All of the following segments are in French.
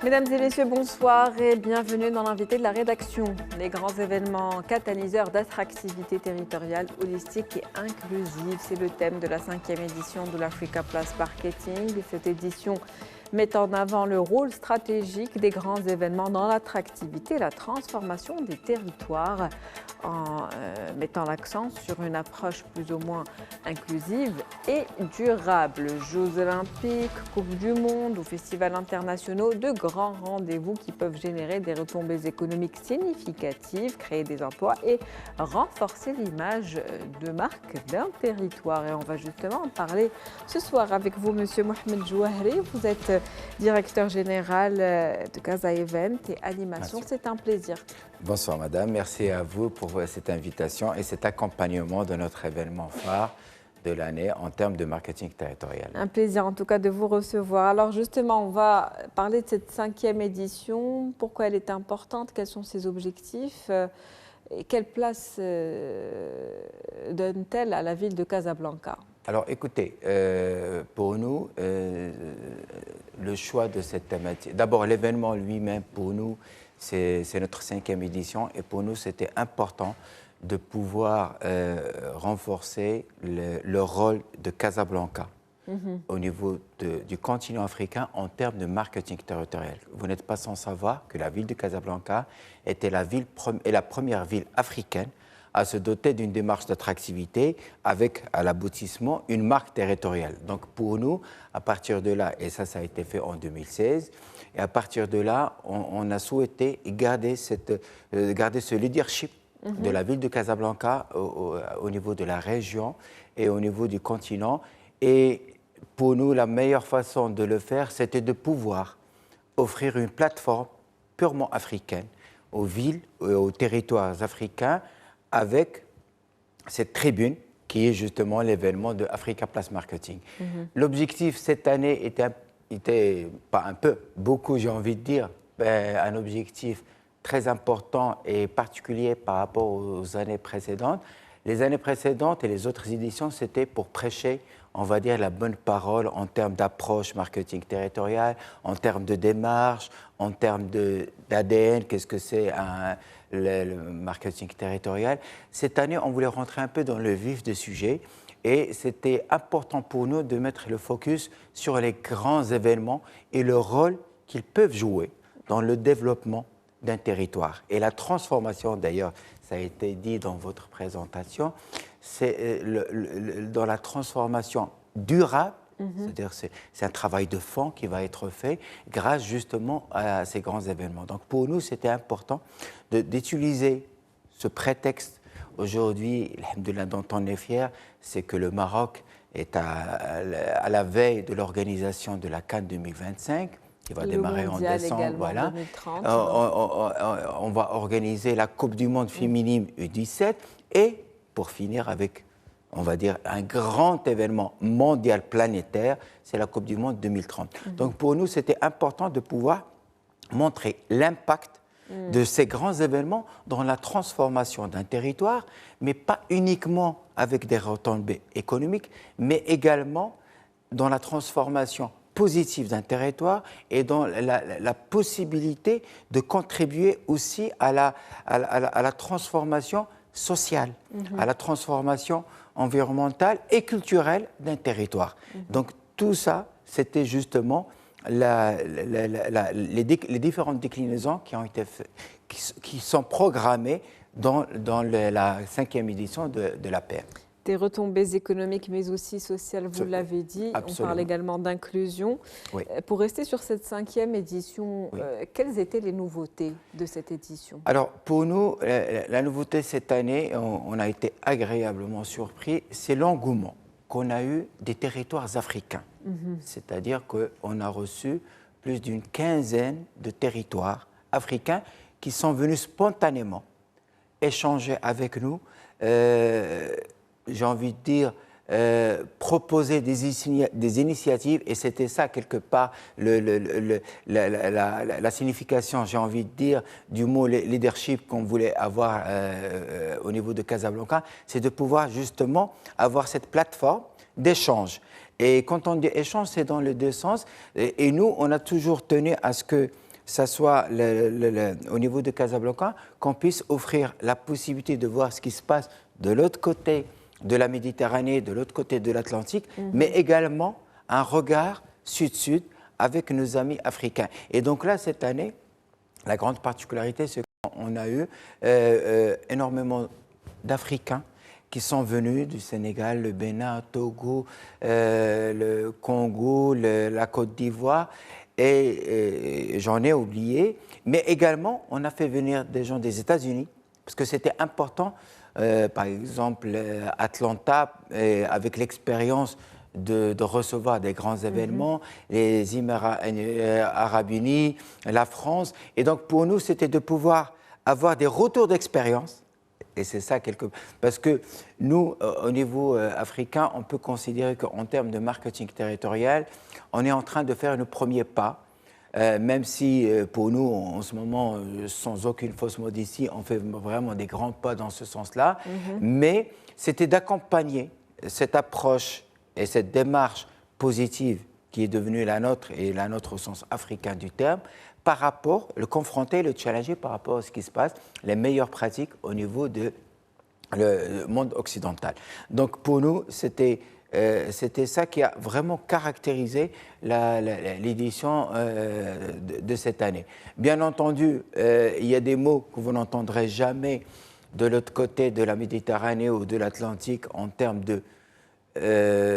Mesdames et messieurs, bonsoir et bienvenue dans l'invité de la rédaction. Les grands événements catalyseurs d'attractivité territoriale, holistique et inclusive, c'est le thème de la 5e édition de l'Africa Plus Marketing. Cette édition met en avant le rôle stratégique des grands événements dans l'attractivité et la transformation des territoires, en mettant l'accent sur une approche plus ou moins inclusive et durable. Jeux olympiques, Coupe du monde ou festivals internationaux, de grands rendez-vous qui peuvent générer des retombées économiques significatives, créer des emplois et renforcer l'image de marque d'un territoire. Et on va justement en parler ce soir avec vous, Monsieur Mohamed Jouahri. Vous êtes directeur général de Casa Event et Animation. Merci. C'est un plaisir. Bonsoir madame, merci à vous pour cette invitation et cet accompagnement de notre événement phare de l'année en termes de marketing territorial. Un plaisir en tout cas de vous recevoir. Alors justement, on va parler de cette 5e édition. Pourquoi elle est importante? Quels sont ses objectifs? Et quelle place donne-t-elle à la ville de Casablanca? Alors écoutez, pour nous, le choix de cette thématique, d'abord l'événement lui-même pour nous, c'est notre 5e édition et pour nous c'était important de pouvoir renforcer le rôle de Casablanca au niveau du continent africain en termes de marketing territorial. Vous n'êtes pas sans savoir que la ville de Casablanca était la première ville africaine à se doter d'une démarche d'attractivité avec, à l'aboutissement, une marque territoriale. Donc pour nous, à partir de là, et ça a été fait en 2016, et à partir de là, on a souhaité garder ce leadership de la ville de Casablanca au niveau de la région et au niveau du continent. Et pour nous, la meilleure façon de le faire, c'était de pouvoir offrir une plateforme purement africaine aux villes et aux territoires africains avec cette tribune qui est justement l'événement de Africa Plus Marketing. L'objectif cette année était pas un peu, beaucoup j'ai envie de dire, un objectif très important et particulier par rapport aux années précédentes. Les années précédentes et les autres éditions, c'était pour prêcher, on va dire, la bonne parole en termes d'approche marketing territorial, en termes de démarche, en termes d'ADN, qu'est-ce que c'est le marketing territorial. Cette année, on voulait rentrer un peu dans le vif du sujet et c'était important pour nous de mettre le focus sur les grands événements et le rôle qu'ils peuvent jouer dans le développement d'un territoire. Et la transformation, d'ailleurs, ça a été dit dans votre présentation, c'est dans la transformation durable, c'est-à-dire c'est un travail de fond qui va être fait grâce justement à ces grands événements. Donc pour nous, c'était important d'utiliser ce prétexte aujourd'hui, alhamdoulilah, dont on est fier, c'est que le Maroc est à la veille de l'organisation de la Cannes 2025, qui va démarrer en décembre. Voilà. 2030. On va organiser la Coupe du monde féminine U17 et pour finir avec, on va dire, un grand événement mondial planétaire, c'est la Coupe du monde 2030. Donc pour nous, c'était important de pouvoir montrer l'impact de ces grands événements dans la transformation d'un territoire, mais pas uniquement avec des retombées économiques, mais également dans la transformation positive d'un territoire et dans la possibilité de contribuer aussi à la transformation sociale, à la transformation environnementale et culturelle d'un territoire. Donc tout ça, c'était justement les différentes déclinaisons qui sont programmées dans la 5e édition de la PM. Des retombées économiques mais aussi sociales, vous l'avez dit. Absolument. On parle également d'inclusion. Oui. Pour rester sur cette 5e édition, Oui. quelles étaient les nouveautés de cette édition? Alors pour nous, la nouveauté cette année, on a été agréablement surpris, c'est l'engouement qu'on a eu des territoires africains. C'est-à-dire qu'on a reçu plus d'une quinzaine de territoires africains qui sont venus spontanément échanger avec nous, j'ai envie de dire, proposer des initiatives, et c'était ça quelque part la signification, j'ai envie de dire, du mot leadership qu'on voulait avoir au niveau de Casablanca, c'est de pouvoir justement avoir cette plateforme d'échange. Et quand on dit échange, c'est dans les deux sens. Et nous, on a toujours tenu à ce que ça soit au niveau de Casablanca, qu'on puisse offrir la possibilité de voir ce qui se passe de l'autre côté de la Méditerranée, de l'autre côté de l'Atlantique, mais également un regard sud-sud avec nos amis africains. Et donc là, cette année, la grande particularité, c'est qu'on a eu énormément d'Africains qui sont venus du Sénégal, le Bénin, Togo, le Congo, la Côte d'Ivoire, et j'en ai oublié. Mais également, on a fait venir des gens des États-Unis, parce que c'était important. Par exemple, Atlanta, avec l'expérience de recevoir des grands événements, les Émirats arabes unis, la France. Et donc, pour nous, c'était de pouvoir avoir des retours d'expérience. Et c'est ça parce que nous, au niveau africain, on peut considérer qu'en termes de marketing territorial, on est en train de faire nos premiers pas. Même si pour nous, en ce moment, sans aucune fausse modestie, on fait vraiment des grands pas dans ce sens-là. Mais c'était d'accompagner cette approche et cette démarche positive qui est devenue la nôtre, et la nôtre au sens africain du terme, par rapport, le confronter, le challenger par rapport à ce qui se passe, les meilleures pratiques au niveau du monde occidental. Donc pour nous, c'était ça qui a vraiment caractérisé l'édition de cette année. Bien entendu, il y a des mots que vous n'entendrez jamais de l'autre côté de la Méditerranée ou de l'Atlantique en termes de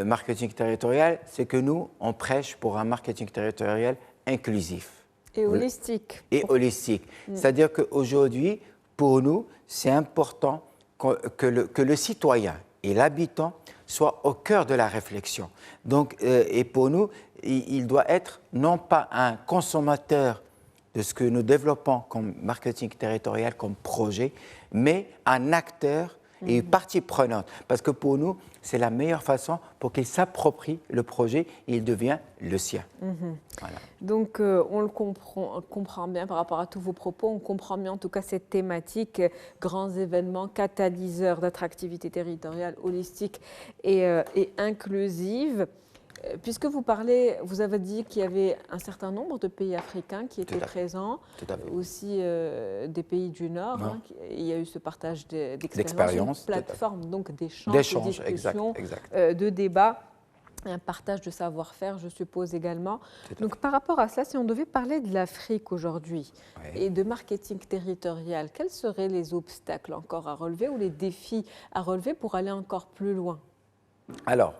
marketing territorial, c'est que nous, on prêche pour un marketing territorial inclusif. Et holistique. Et holistique. C'est-à-dire qu'aujourd'hui, pour nous, c'est important que le citoyen et l'habitant soient au cœur de la réflexion. Donc, et pour nous, il doit être non pas un consommateur de ce que nous développons comme marketing territorial, comme projet, mais un acteur et une partie prenante. Parce que pour nous, c'est la meilleure façon pour qu'il s'approprie le projet et il devient le sien. Voilà. Donc, on le comprend bien par rapport à tous vos propos, on comprend bien en tout cas cette thématique, grands événements, catalyseurs d'attractivité territoriale, holistique et inclusive. Puisque vous avez dit qu'il y avait un certain nombre de pays africains qui étaient présents, aussi des pays du Nord. Il y a eu ce partage d'expériences, une plateforme donc d'échanges, de discussions, de débats, un partage de savoir-faire, je suppose également. Donc par rapport à cela, si on devait parler de l'Afrique aujourd'hui et de marketing territorial, quels seraient les obstacles encore à relever ou les défis à relever pour aller encore plus loin ? Alors,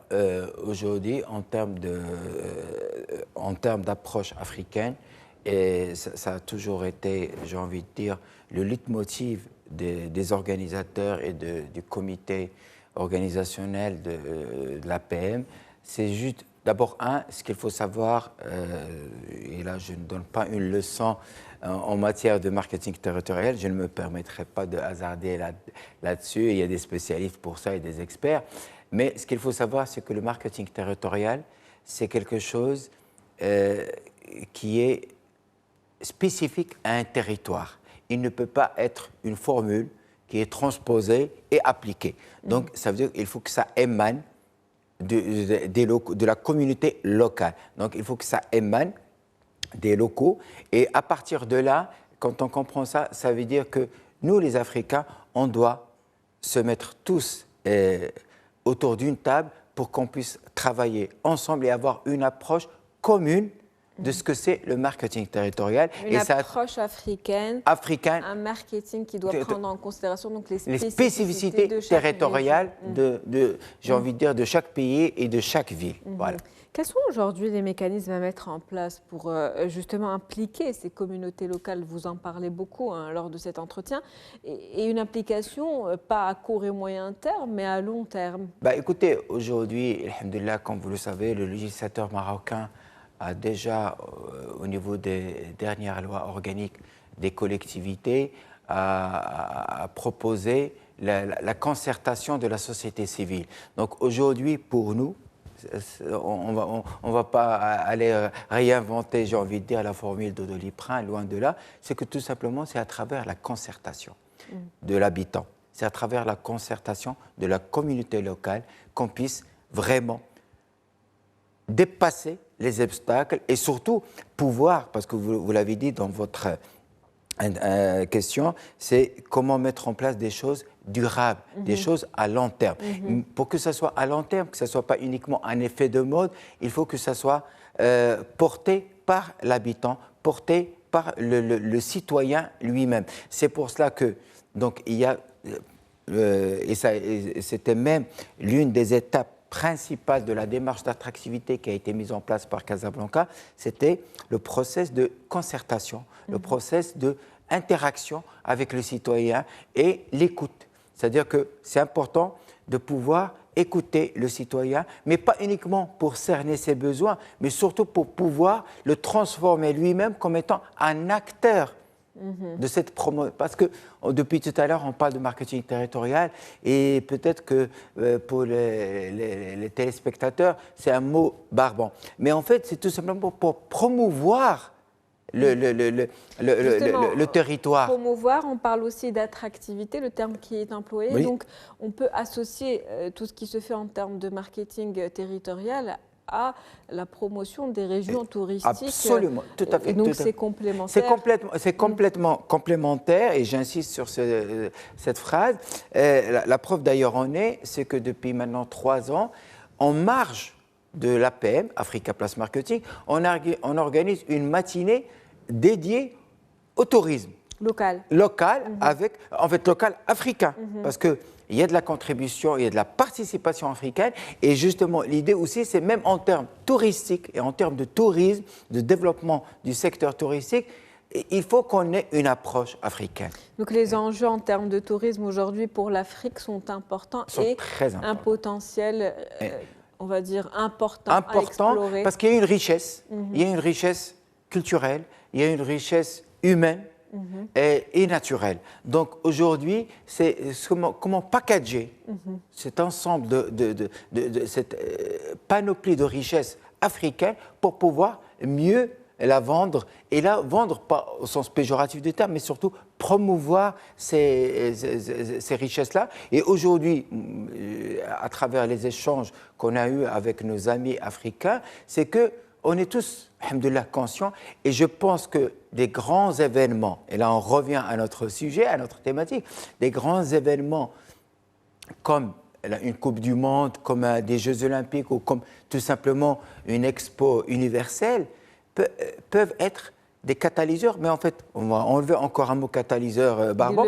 aujourd'hui, en termes d'approche africaine, et ça a toujours été, j'ai envie de dire, le leitmotiv des organisateurs et du comité organisationnel de l'APM, c'est juste, d'abord, ce qu'il faut savoir, et là je ne donne pas une leçon en matière de marketing territorial, je ne me permettrai pas de hasarder là-dessus, il y a des spécialistes pour ça et des experts. Mais ce qu'il faut savoir, c'est que le marketing territorial, c'est quelque chose qui est spécifique à un territoire. Il ne peut pas être une formule qui est transposée et appliquée. Donc, ça veut dire qu'il faut que ça émane de la communauté locale. Donc, il faut que ça émane des locaux. Et à partir de là, quand on comprend ça, ça veut dire que nous, les Africains, on doit se mettre tous autour d'une table pour qu'on puisse travailler ensemble et avoir une approche commune de ce que c'est le marketing territorial. Une approche africaine, un marketing qui doit prendre en considération donc les spécificités territoriales j'ai envie de dire, de chaque pays et de chaque ville. Voilà. Quels sont aujourd'hui les mécanismes à mettre en place pour justement impliquer ces communautés locales? Vous en parlez beaucoup lors de cet entretien. Et une implication, pas à court et moyen terme, mais à long terme. Écoutez, aujourd'hui, alhamdoulilah, comme vous le savez, le législateur marocain a déjà, au niveau des dernières lois organiques des collectivités, a proposé la concertation de la société civile. Donc aujourd'hui, pour nous, on ne va pas aller réinventer, j'ai envie de dire, la formule de Doliprane, loin de là. C'est que tout simplement, c'est à travers la concertation de l'habitant. C'est à travers la concertation de la communauté locale qu'on puisse vraiment dépasser les obstacles et surtout pouvoir, parce que vous l'avez dit dans votre question, c'est comment mettre en place des choses durables, des choses à long terme. Pour que ça soit à long terme, que ça ne soit pas uniquement un effet de mode, il faut que ça soit porté par l'habitant, porté par le citoyen lui-même. C'est pour cela que, donc, il y a, et c'était même l'une des étapes principale de la démarche d'attractivité qui a été mise en place par Casablanca, c'était le process de concertation, le process d'interaction avec le citoyen et l'écoute. C'est-à-dire que c'est important de pouvoir écouter le citoyen, mais pas uniquement pour cerner ses besoins, mais surtout pour pouvoir le transformer lui-même comme étant un acteur de cette promo. Parce que depuis tout à l'heure, on parle de marketing territorial et peut-être que pour les téléspectateurs, c'est un mot barbant. Mais en fait, c'est tout simplement pour promouvoir le territoire. Promouvoir, on parle aussi d'attractivité, le terme qui est employé. Oui. Donc, on peut associer tout ce qui se fait en termes de marketing territorial à la promotion des régions touristiques. Absolument, tout à fait. Et donc, c'est complémentaire. C'est complètement complémentaire et j'insiste sur cette phrase. La preuve d'ailleurs en est, c'est que depuis maintenant 3 ans, en marge de l'APM, Africa Place Marketing, on organise une matinée dédiée au tourisme. Local. Local africain. Parce qu'il y a de la contribution, il y a de la participation africaine. Et justement, l'idée aussi, c'est même en termes touristiques et en termes de tourisme, de développement du secteur touristique, il faut qu'on ait une approche africaine. Donc les enjeux en termes de tourisme aujourd'hui pour l'Afrique sont importants et très importants. Un potentiel, on va dire, important à explorer. Parce qu'il y a une richesse. Il y a une richesse culturelle, il y a une richesse humaine. Et naturel. Donc aujourd'hui, c'est comment packager cet ensemble de cette panoplie de richesses africaines pour pouvoir mieux la vendre, et la vendre pas au sens péjoratif du terme, mais surtout promouvoir ces richesses-là. Et aujourd'hui, à travers les échanges qu'on a eus avec nos amis africains, c'est que on est tous, alhamdoulilah, conscients, et je pense que des grands événements, et là on revient à notre sujet, à notre thématique, des grands événements comme une Coupe du Monde, comme des Jeux Olympiques ou comme tout simplement une expo universelle, peuvent être des catalyseurs, mais en fait, on va enlever encore un mot catalyseur barbant,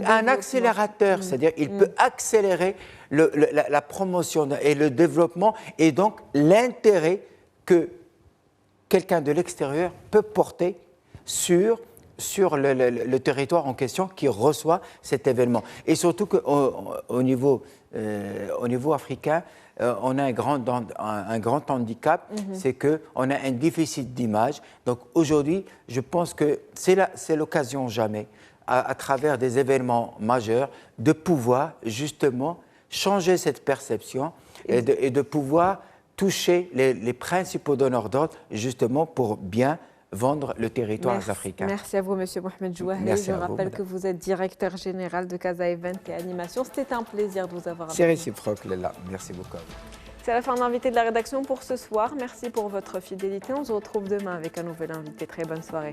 un accélérateur, c'est-à-dire il peut accélérer la promotion et le développement, et donc l'intérêt que quelqu'un de l'extérieur peut porter sur le territoire en question qui reçoit cet événement. Et surtout qu'au niveau africain, on a un grand handicap, c'est qu'on a un déficit d'image. Donc aujourd'hui, je pense que c'est l'occasion jamais, à travers des événements majeurs, de pouvoir justement changer cette perception et de pouvoir toucher les principaux donneurs d'ordre, justement pour bien vendre le territoire africain. Merci à vous, M. Mohamed Jouahri. Je rappelle que vous êtes directeur général de Casa Event et Animation. C'était un plaisir de vous avoir. C'est réciproque, Léla. Merci beaucoup. C'est la fin de l'invité de la rédaction pour ce soir. Merci pour votre fidélité. On se retrouve demain avec un nouvel invité. Très bonne soirée.